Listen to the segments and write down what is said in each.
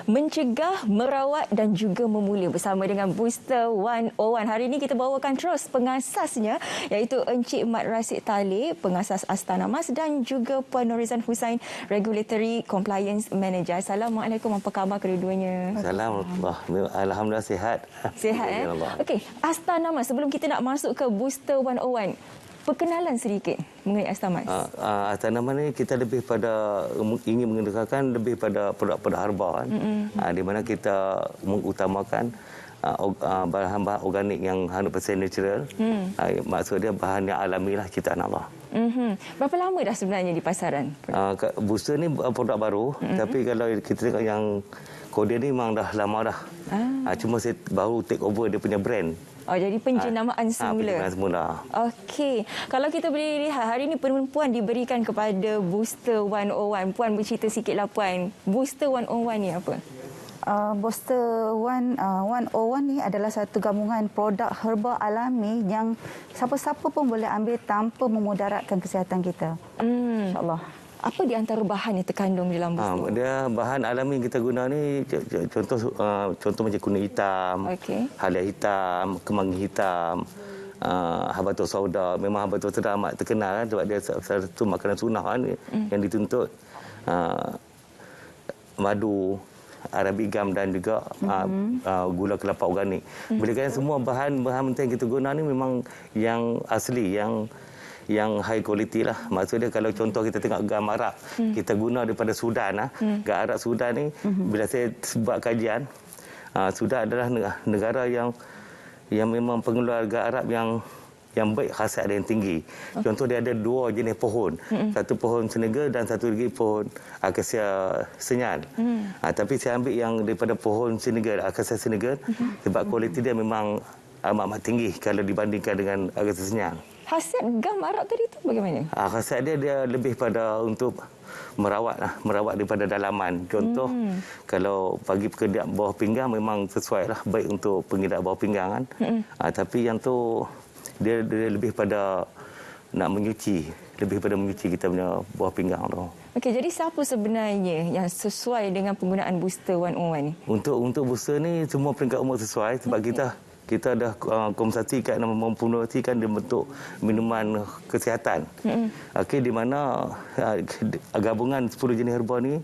Mencegah, merawat dan juga memulih bersama dengan Booster 101. Hari ini kita bawakan terus pengasasnya iaitu Encik Mat Rasid Talib, pengasas Astana Mas dan juga Puan Norizan Hussain, Regulatory Compliance Manager. Assalamualaikum, apa khabar kedua-duanya? Assalamualaikum. Alhamdulillah sihat. Sihat Okey, Astana Mas, sebelum kita nak masuk ke Booster 101, perkenalan sedikit mengenai Astana Mas. Astana Mas ni kita lebih pada ingin mengedepankan lebih pada produk-produk herba kan. Di mana kita mengutamakan bahan-bahan organik yang 100% natural. Maksud dia bahan yang alami lah ciptaan Allah. Berapa lama dah sebenarnya di pasaran? Booster ni produk baru, tapi kalau kita tengok yang Kodia ni memang dah lama dah. Cuma saya baru take over dia punya brand. Oh, jadi penjenamaan semula. Penjenamaan semula. Okey. Kalau kita boleh lihat, hari ini perempuan diberikan kepada Booster 101. Puan bercerita sikitlah Puan. Booster 101 ni apa? Booster 101 ni adalah satu gabungan produk herba alami yang siapa-siapa pun boleh ambil tanpa memudaratkan kesihatan kita. InsyaAllah. Apa di antara bahan yang terkandung dalam booster? Dia bahan alami yang kita guna ni, contoh macam kunyit hitam, halia hitam, kemangi hitam, habatus sauda. Memang habatus sauda amat terkenal kan, sebab dia salah satu makanan sunnah kan, yang dituntut. Madu, Arabic gum dan juga gula kelapa organik. Boleh kata semua bahan-bahan yang kita guna ni memang yang asli, yang high quality lah. Maksudnya kalau contoh kita tengok gam arak, kita guna daripada Sudan. Gam arak Sudan ni, bila saya buat kajian, Sudan adalah negara yang memang pengeluar gam arak yang baik, khasiat dia yang tinggi. Contoh dia ada dua jenis pohon. Satu pohon Senegal dan satu lagi pohon akasia senyal. Tapi saya ambil yang daripada pohon Senegal, akasia Senegal, sebab kualiti dia memang amat tinggi kalau dibandingkan dengan akasia senyal. Khasiat gam arak tadi tu bagaimana? Khasiat dia lebih pada untuk merawat daripada dalaman. Contoh, kalau bagi pekerja bawah pinggang memang sesuai lah, baik untuk pengidap bawah pinggang kan. Tapi yang tu dia lebih pada nak menyuci, lebih pada menyuci kita punya bawah pinggang tu. Okey, jadi siapa sebenarnya yang sesuai dengan penggunaan Booster 101 ni? Untuk booster ni semua peringkat umur sesuai, sebab kita dah komunikasikan dan mempromosikan dia bentuk minuman kesihatan. Okey, di mana gabungan 10 jenis herba ni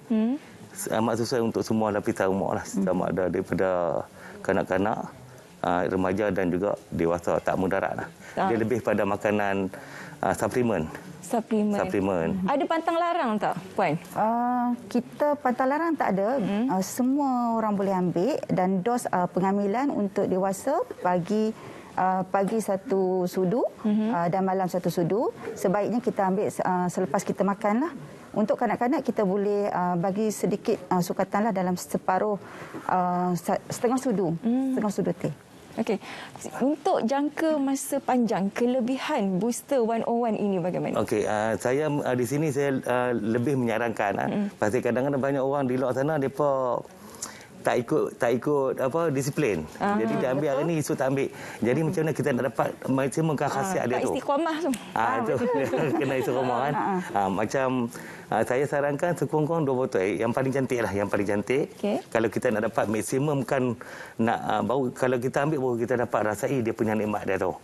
amat sesuai untuk semua lapisan umur lah. Sama ada daripada kanak-kanak, remaja dan juga dewasa, tak mudarat lah. Dia lebih pada makanan suplemen. Ada pantang larang tak, Puan? Kita pantang larang tak ada. Semua orang boleh ambil, dan dos pengambilan untuk dewasa pagi satu sudu dan malam satu sudu. Sebaiknya kita ambil selepas kita makan lah. Untuk kanak-kanak kita boleh bagi sedikit sukatanlah dalam setengah sudu teh. Okey. Untuk jangka masa panjang, kelebihan Booster 101 ini bagaimana? Okey, saya di sini saya lebih menyarankan. Pasal kadang-kadang banyak orang di luar sana depa tak ikut disiplin. Jadi dia ambil hari ni, esok tak ambil. Jadi macam mana kita nak dapat maksimum khasiat dia tu? Tak istiqamah tu. Itu kena istiqamah kan. Macam saya sarankan sekurang-kurang 2 botol. Yang paling cantik lah, yang paling cantik. Kalau kita nak dapat maksimum kan, baru kalau kita ambil baru kita dapat rasai dia punya nikmat dia tu.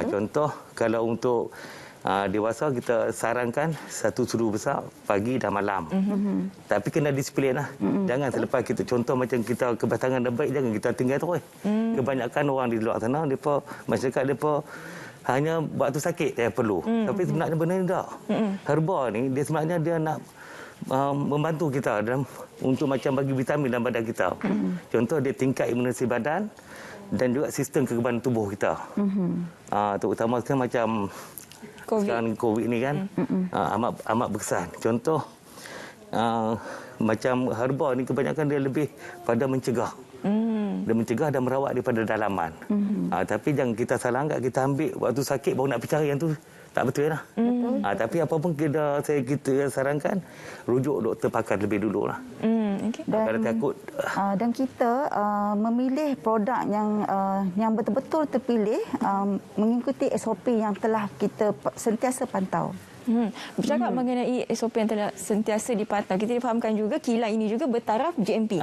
Contoh kalau untuk dewasa kita sarankan satu sudu besar pagi dan malam. Tapi kena disiplin lah. Jangan selepas kita, contoh macam kita kebatangan dah baik, jangan kita tinggal terus. Kebanyakan orang di luar sana, masyarakat mereka hanya waktu sakit yang perlu. Tapi sebenarnya benda ni tak. Herba ni dia sebenarnya dia nak membantu kita untuk macam bagi vitamin dalam badan kita. Contoh dia tingkat imuniti badan dan juga sistem kekebalan tubuh kita. Terutama sekarang macam sekarang COVID ni kan, amat berkesan. Contoh macam herba ni kebanyakan dia lebih pada mencegah. Dia mencegah dan merawat daripada dalaman. Tapi jangan kita salah anggap, kita ambil waktu sakit baru nak pergi cari yang tu. Tak betul lah. Tapi apa pun kita sarankan, rujuk doktor pakar lebih dulu lah. Kalau takut. Dan kita memilih produk yang betul-betul terpilih, mengikuti SOP yang telah kita sentiasa pantau. Bercakap mengenai SOP yang telah sentiasa dipantau, kita difahamkan juga kilang ini juga bertaraf GMP.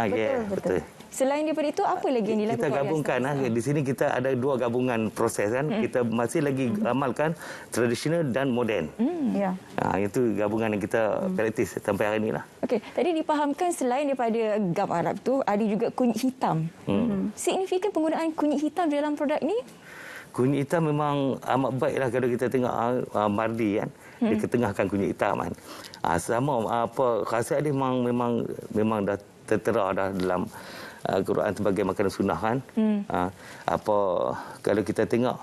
Betul. Selain daripada itu, apa lagi yang dilakukan? Kita gabungkan di sini kita ada 2 gabungan proses kan. Kita masih lagi amalkan tradisional dan moden. Ya. Itu gabungan yang kita praktis sampai hari ini lah. Okey, tadi dipahamkan selain daripada gam Arab tu ada juga kunyit hitam. Signifikan penggunaan kunyit hitam dalam produk ni? Kunyit hitam memang amat baiklah kalau kita tengok Mardi kan. Dia ketengahkan kunyit hitam kan. Sama apa khasiat dia memang dah tertera dah dalam Quran sebagai makanan sunnah kan. Apa kalau kita tengok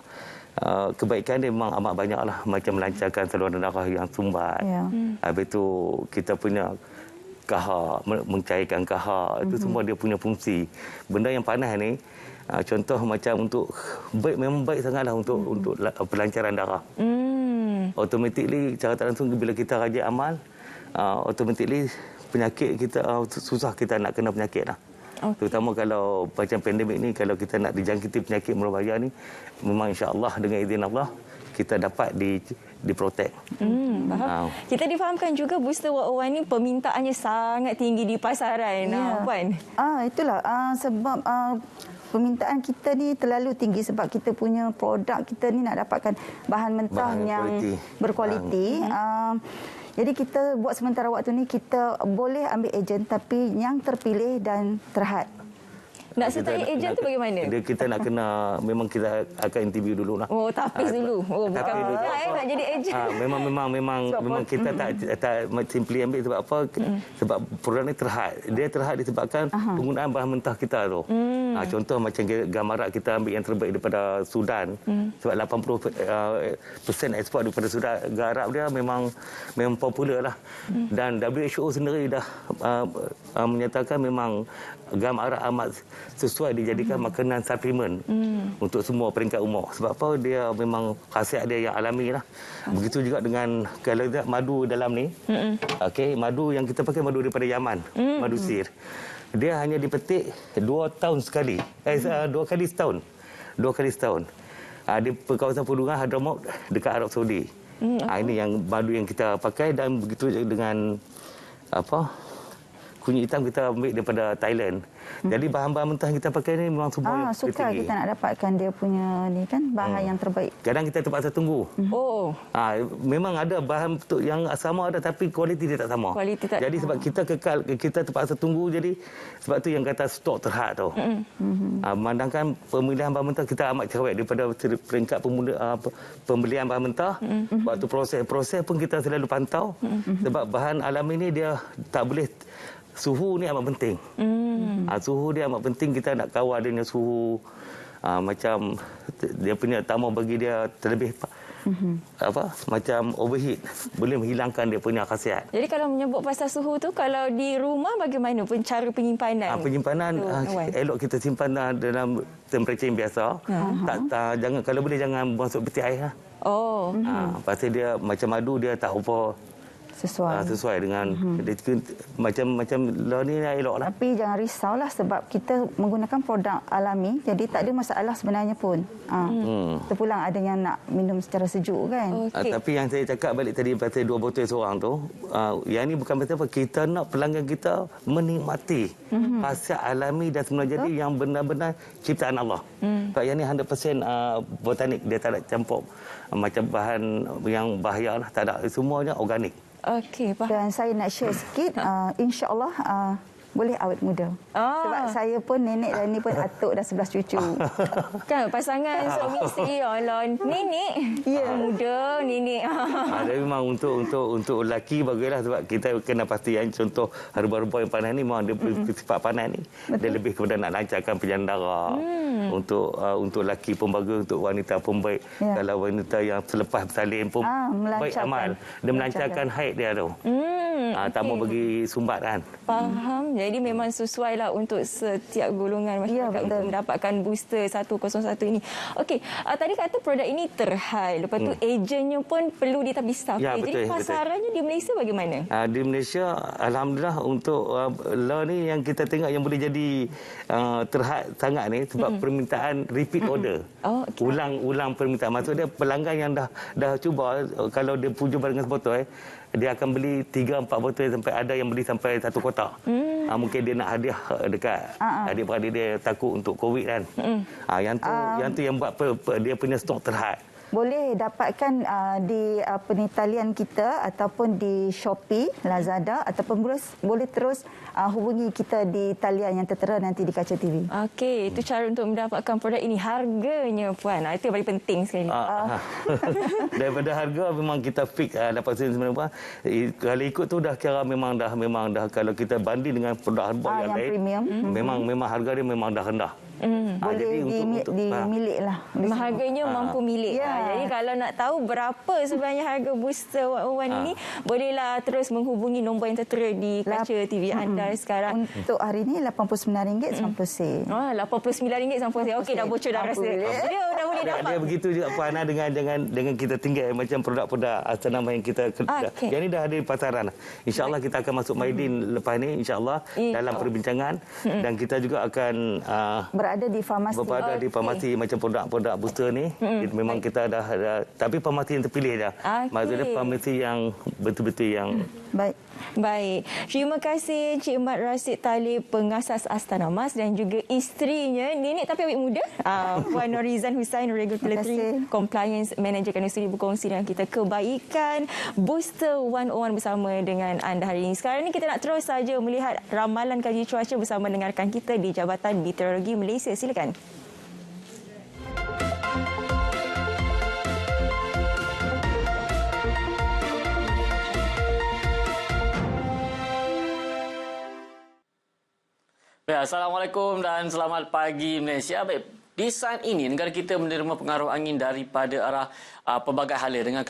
kebaikan dia memang amat banyak lah, macam melancarkan saluran darah yang sumbat. Habis tu kita punya kahar, mencairkan kahar, itu semua dia punya fungsi. Benda yang panas ni contoh macam untuk memang baik sangatlah untuk pelancaran darah. Automatically cara tak langsung bila kita rajin amal, automatically penyakit kita susah kita nak kena penyakit lah. Terutama kalau macam pandemik ni, kalau kita nak dijangkiti penyakit merbahaya ni, memang insya-Allah dengan izin Allah kita dapat diprotek. Faham. Kita difahamkan juga booster 101 ni permintaannya sangat tinggi di pasaran, Puan. Itulah sebab permintaan kita ni terlalu tinggi sebab kita punya produk kita ni nak dapatkan bahan mentah yang berkualiti. Jadi kita buat sementara waktu ni kita boleh ambil ejen tapi yang terpilih dan terhad. Nak sertai ejen tu bagaimana? Kita nak kena, memang kita akan interview dulu lah. Tapis dulu. Bukan nak jadi ejen. Memang kita tak simply ambil sebab apa? Sebab produk ni terhad. Dia terhad disebabkan penggunaan bahan mentah kita tu. Contoh macam gamarat kita ambil yang terbaik daripada Sudan. Sebab 80% ekspor daripada Sudan, garap dia memang popular lah. Dan WHO sendiri dah menyatakan memang gam arab amat sesuai dijadikan makanan suplemen untuk semua peringkat umur. Sebab apa? Dia memang khasiat dia yang alami lah. Begitu juga dengan kalau lihat madu dalam ni. Madu yang kita pakai madu daripada Yaman, madu sir. Dia hanya dipetik 2 tahun sekali. 2 kali setahun. 2 kali setahun. Di kawasan Pegunungan Hadramaut dekat Arab Saudi. Ini yang madu yang kita pakai, dan begitu dengan kunyit hitam kita ambil daripada Thailand. Jadi bahan-bahan mentah yang kita pakai ni memang semua sukar kita nak dapatkan dia punya ni kan bahan yang terbaik. Kadang kita terpaksa tunggu. Memang ada bahan yang sama ada tapi kualiti dia tak sama. Jadi sebab kita kekal, kita terpaksa tunggu, jadi sebab tu yang kata stok terhad tu. Memandangkan pemilihan bahan mentah kita amat cerewet daripada peringkat pembelian bahan mentah. Waktu proses pun kita selalu pantau. Sebab bahan alami ni dia tak boleh, suhu ni amat penting. Suhu dia amat penting, kita nak kawal dia suhu macam dia punya tamu bagi dia terlebih macam overheat, boleh menghilangkan dia punya khasiat. Jadi kalau menyebut pasal suhu tu, kalau di rumah bagaimana cara penyimpanan? Penyimpanan elok kita simpan dalam temperature yang biasa. Jangan, kalau boleh jangan masuk peti air lah. Pasal dia macam madu, dia tak apa sesuai dengan macam lah ni elok lah. Tapi jangan risaulah sebab kita menggunakan produk alami, jadi tak ada masalah sebenarnya pun. Terpulang ada yang nak minum secara sejuk kan. Tapi yang saya cakap balik tadi pasal 2 botol seorang tu, yang ni bukan pasal apa, kita nak pelanggan kita menikmati khasiat alami dan semula jadi yang benar-benar ciptaan Allah. Sebab yang ni 100% botanik, dia tak ada campur macam bahan yang bahaya lah, tak ada, semuanya organik. Dan saya nak share sikit, insya-Allah boleh awet muda. Sebab saya pun nenek dan ni pun atuk dah 11 cucu. Kan pasangan suami isteri, nenek muda, nenek. Tapi memang untuk lelaki bagilah, sebab kita kena pastikan contoh herba-herba yang panas ni memang dia sifat panas ni. Dia lebih kepada nak lancarkan penyaluran darah. Untuk lelaki pun bagus, untuk wanita pun baik. Kalau wanita yang selepas bersalin pun baik amal. Dia melancarkan haid dia tu. Tambah bagi sumbat kan. Faham. Jadi memang sesuai lah untuk setiap golongan masyarakat untuk mendapatkan booster 101 ini. Okey, tadi kata produk ini terhad. Lepas tu ejennya pun perlu ditambah staff. Ya, betul, jadi pasarannya di Malaysia bagaimana? Di Malaysia, alhamdulillah untuk law ni yang kita tengok yang boleh jadi terhad sangat ni sebab permintaan repeat order. Oh, okay. Ulang permintaan. Maksud dia pelanggan yang dah cuba, kalau dia puju dengan sebotol, dia akan beli 3-4 botol sampai ada yang beli sampai 1 kotak. Mungkin dia nak hadiah dekat adik-beradik dia takut untuk COVID kan. Yang tu yang buat dia punya stok terhad. Boleh dapatkan di penitalian kita ataupun di Shopee, Lazada ataupun boleh terus hubungi kita di talian yang tertera nanti di kaca TV. Okey, itu cara untuk mendapatkan produk ini. Harganya puan, itu yang paling penting sekali. Daripada harga memang kita fix dapat RM90. Kalau ikut tu dah kira memang dah kalau kita banding dengan produk herbal yang lain premium. Memang harga dia memang dah rendah. Boleh dimilik lah. Harganya mampu milik. Jadi kalau nak tahu berapa sebenarnya harga booster 101 ini, bolehlah terus menghubungi nombor yang tertera di kaca TV anda sekarang. Untuk hari ini RM89.90. RM89.90. Okey, dah bocor dah rasa. Dia dah boleh dapat. Dia begitu juga Puan dengan kita tinggal macam produk-produk Astanama yang kita yang ni dah ada di pasaran. InsyaAllah kita akan masuk Maidin lepas ni, insyaAllah dalam perbincangan, dan kita juga akan berada di farmasi. Macam produk-produk booster ni. Memang kita dah tapi farmasi yang terpilih dah. Maksudnya farmasi yang betul-betul yang Baik. Terima kasih Encik Mat Rasid Talib, pengasas Astana Mas, dan juga isterinya, nenek tapi awet muda, Puan Norizan Hussain, Regulatory Compliance Manager, kerana sudi berkongsi dengan kita kebaikan Booster 101 bersama dengan anda hari ini. Sekarang ni kita nak terus saja melihat ramalan kaji cuaca bersama dengan rakan kita di Jabatan Meteorologi Malaysia. Silakan. Assalamualaikum dan selamat pagi Malaysia. Baik, di saat ini negara kita menerima pengaruh angin daripada arah pelbagai hala dengan